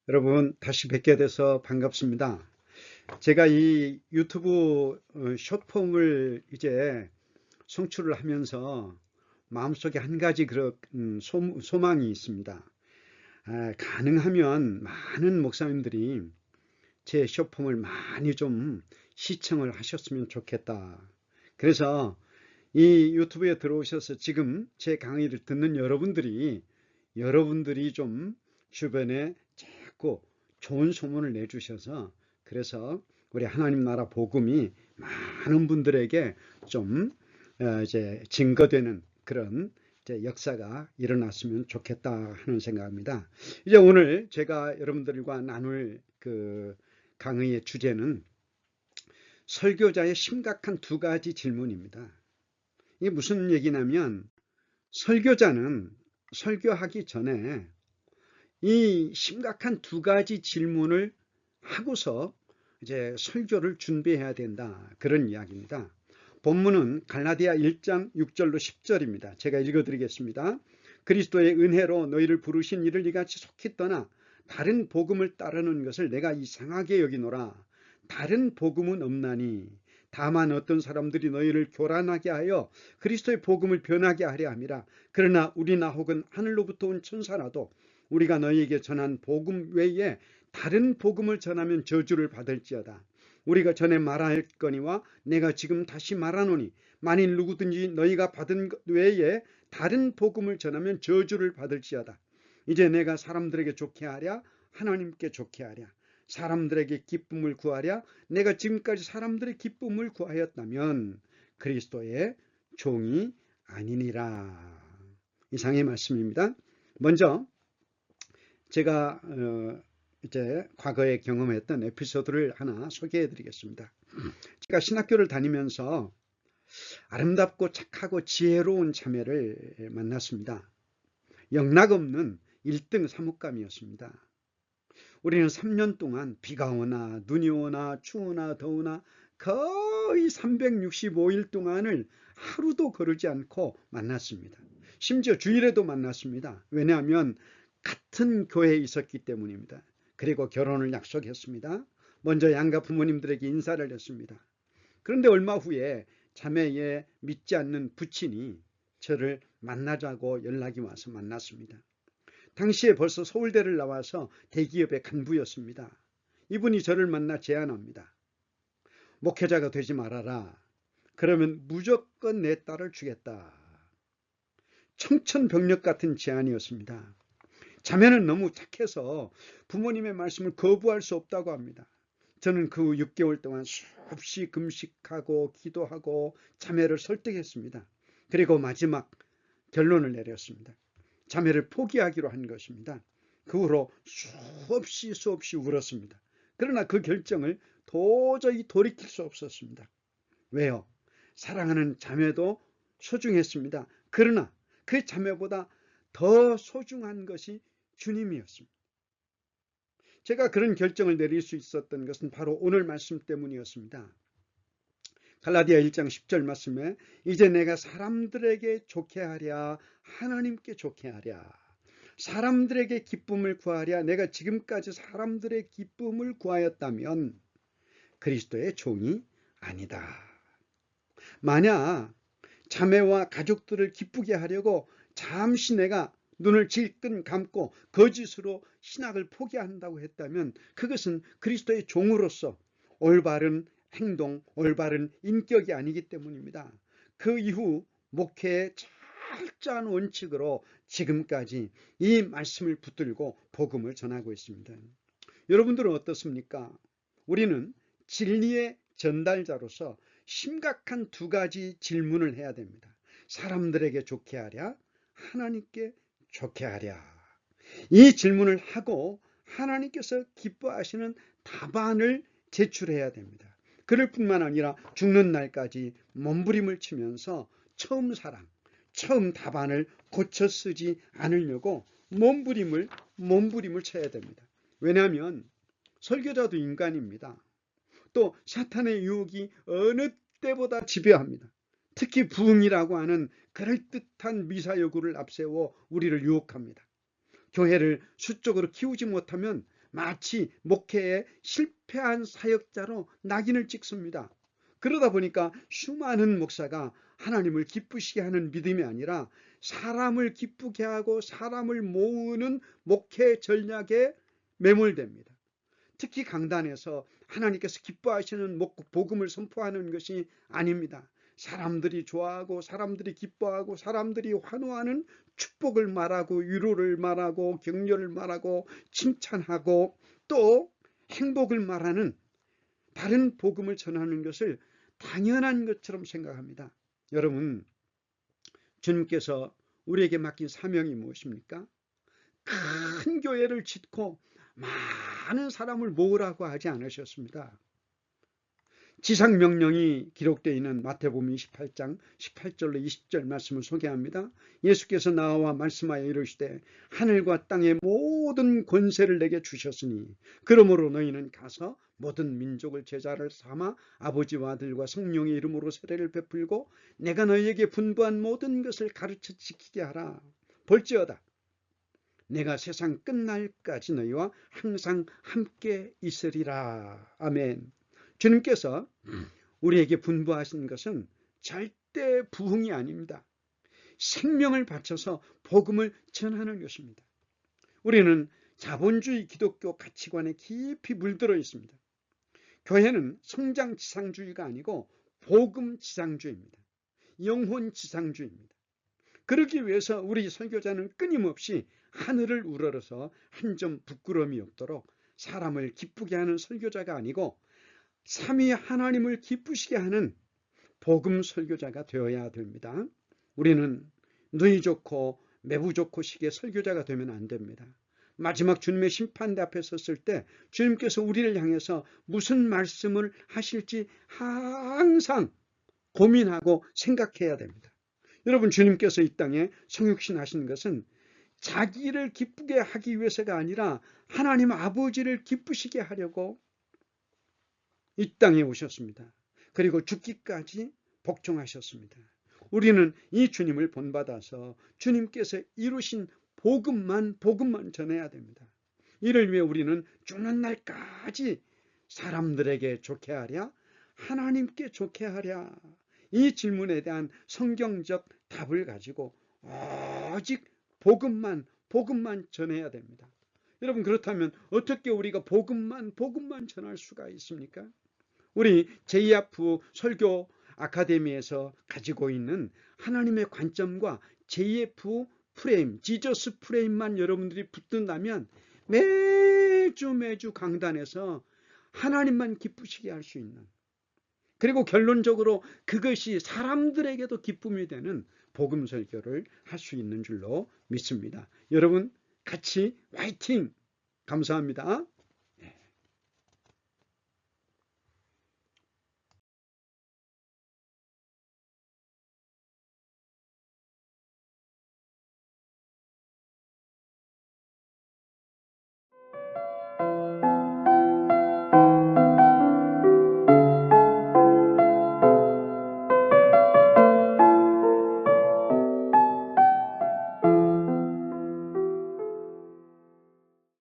여러분 다시 뵙게 돼서 반갑습니다. 제가 이 유튜브 숏폼을 이제 송출을 하면서 마음속에 한 가지 그런 소망이 있습니다. 가능하면 많은 목사님들이 제 숏폼을 많이 좀 시청을 하셨으면 좋겠다. 그래서 이 유튜브에 들어오셔서 지금 제 강의를 듣는 여러분들이 좀 주변에 자꾸 좋은 소문을 내주셔서, 그래서 우리 하나님 나라 복음이 많은 분들에게 좀 이제 증거되는 그런 이제 역사가 일어났으면 좋겠다 하는 생각입니다. 이제 오늘 제가 여러분들과 나눌 그 강의의 주제는 설교자의 심각한 두 가지 질문입니다. 이게 무슨 얘기냐면, 설교자는 설교하기 전에 이 심각한 두 가지 질문을 하고서 이제 설교를 준비해야 된다, 그런 이야기입니다. 본문은 갈라디아 1장 6절로 10절입니다. 제가 읽어드리겠습니다. 그리스도의 은혜로 너희를 부르신 이를 이같이 속히 떠나 다른 복음을 따르는 것을 내가 이상하게 여기노라. 다른 복음은 없나니 다만 어떤 사람들이 너희를 교란하게 하여 그리스도의 복음을 변하게 하려 함이라. 그러나 우리나 혹은 하늘로부터 온 천사라도 우리가 너희에게 전한 복음 외에 다른 복음을 전하면 저주를 받을지어다. 우리가 전에 말하였거니와 내가 지금 다시 말하노니 만일 누구든지 너희가 받은 것 외에 다른 복음을 전하면 저주를 받을지어다. 이제 내가 사람들에게 좋게 하랴 하나님께 좋게 하랴 사람들에게 기쁨을 구하랴 내가 지금까지 사람들의 기쁨을 구하였다면 그리스도의 종이 아니니라. 이상의 말씀입니다. 먼저 제가 이제 과거에 경험했던 에피소드를 하나 소개해 드리겠습니다. 제가 신학교를 다니면서 아름답고 착하고 지혜로운 자매를 만났습니다. 영락없는 1등 사뭇감이었습니다. 우리는 3년 동안 비가 오나 눈이 오나 추우나 더우나 거의 365일 동안을 하루도 거르지 않고 만났습니다. 심지어 주일에도 만났습니다. 왜냐하면 같은 교회에 있었기 때문입니다. 그리고 결혼을 약속했습니다. 먼저 양가 부모님들에게 인사를 했습니다. 그런데 얼마 후에 자매의 믿지 않는 부친이 저를 만나자고 연락이 와서 만났습니다. 당시에 벌써 서울대를 나와서 대기업의 간부였습니다. 이분이 저를 만나 제안합니다. 목회자가 되지 말아라. 그러면 무조건 내 딸을 주겠다. 청천벽력 같은 제안이었습니다. 자매는 너무 착해서 부모님의 말씀을 거부할 수 없다고 합니다. 저는 그 6개월 동안 수없이 금식하고 기도하고 자매를 설득했습니다. 그리고 마지막 결론을 내렸습니다. 자매를 포기하기로 한 것입니다. 그 후로 수없이 울었습니다. 그러나 그 결정을 도저히 돌이킬 수 없었습니다. 왜요? 사랑하는 자매도 소중했습니다. 그러나 그 자매보다 더 소중한 것이 주님이었습니다. 제가 그런 결정을 내릴 수 있었던 것은 바로 오늘 말씀 때문이었습니다. 갈라디아 1장 10절 말씀에 이제 내가 사람들에게 좋게 하랴 하나님께 좋게 하랴 사람들에게 기쁨을 구하랴 내가 지금까지 사람들의 기쁨을 구하였다면 그리스도의 종이 아니다. 만약 자매와 가족들을 기쁘게 하려고 잠시 내가 눈을 질끈 감고 거짓으로 신학을 포기한다고 했다면 그것은 그리스도의 종으로서 올바른 행동, 올바른 인격이 아니기 때문입니다. 그 이후 목회의 철저한 원칙으로 지금까지 이 말씀을 붙들고 복음을 전하고 있습니다. 여러분들은 어떻습니까? 우리는 진리의 전달자로서 심각한 두 가지 질문을 해야 됩니다. 사람들에게 좋게 하랴 하나님께 좋게 하랴. 이 질문을 하고 하나님께서 기뻐하시는 답안을 제출해야 됩니다. 그럴 뿐만 아니라 죽는 날까지 몸부림을 치면서 처음 사랑, 처음 답안을 고쳐 쓰지 않으려고 몸부림을 쳐야 됩니다. 왜냐하면 설교자도 인간입니다. 또 사탄의 유혹이 어느 때보다 지배합니다. 특히 부흥이라고 하는 그럴듯한 미사여구를 앞세워 우리를 유혹합니다. 교회를 수적으로 키우지 못하면 마치 목회에 실패한 사역자로 낙인을 찍습니다. 그러다 보니까 수많은 목사가 하나님을 기쁘시게 하는 믿음이 아니라 사람을 기쁘게 하고 사람을 모으는 목회 전략에 매몰됩니다. 특히 강단에서 하나님께서 기뻐하시는 복음을 선포하는 것이 아닙니다. 사람들이 좋아하고 사람들이 기뻐하고 사람들이 환호하는 축복을 말하고 위로를 말하고 격려를 말하고 칭찬하고 또 행복을 말하는 다른 복음을 전하는 것을 당연한 것처럼 생각합니다. 여러분, 주님께서 우리에게 맡긴 사명이 무엇입니까? 큰 교회를 짓고 많은 사람을 모으라고 하지 않으셨습니다. 지상명령이 기록되어 있는 마태복음 28장 18절로 20절 말씀을 소개합니다. 예수께서 나와 말씀하여 이르시되 하늘과 땅의 모든 권세를 내게 주셨으니 그러므로 너희는 가서 모든 민족을 제자를 삼아 아버지와 아들과 성령의 이름으로 세례를 베풀고 내가 너희에게 분부한 모든 것을 가르쳐 지키게 하라. 볼지어다 내가 세상 끝날까지 너희와 항상 함께 있으리라. 아멘. 주님께서 우리에게 분부하신 것은 절대 부흥이 아닙니다. 생명을 바쳐서 복음을 전하는 것입니다. 우리는 자본주의 기독교 가치관에 깊이 물들어 있습니다. 교회는 성장 지상주의가 아니고 복음 지상주의입니다. 영혼 지상주의입니다. 그러기 위해서 우리 설교자는 끊임없이 하늘을 우러러서 한 점 부끄러움이 없도록 사람을 기쁘게 하는 설교자가 아니고 삼위 하나님을 기쁘시게 하는 복음 설교자가 되어야 됩니다. 우리는 누이 좋고 매부 좋고 식의 설교자가 되면 안 됩니다. 마지막 주님의 심판대 앞에 섰을 때 주님께서 우리를 향해서 무슨 말씀을 하실지 항상 고민하고 생각해야 됩니다. 여러분, 주님께서 이 땅에 성육신 하신 것은 자기를 기쁘게 하기 위해서가 아니라 하나님 아버지를 기쁘시게 하려고 이 땅에 오셨습니다. 그리고 죽기까지 복종하셨습니다. 우리는 이 주님을 본받아서 주님께서 이루신 복음만 전해야 됩니다. 이를 위해 우리는 죽는 날까지 사람들에게 좋게 하랴? 하나님께 좋게 하랴? 이 질문에 대한 성경적 답을 가지고 오직 복음만 전해야 됩니다. 여러분, 그렇다면 어떻게 우리가 복음만 전할 수가 있습니까? 우리 JF 설교 아카데미에서 가지고 있는 하나님의 관점과 JF 프레임, 지저스 프레임만 여러분들이 붙든다면 매주 강단에서 하나님만 기쁘시게 할 수 있는, 그리고 결론적으로 그것이 사람들에게도 기쁨이 되는 복음 설교를 할 수 있는 줄로 믿습니다. 여러분 같이 화이팅! 감사합니다.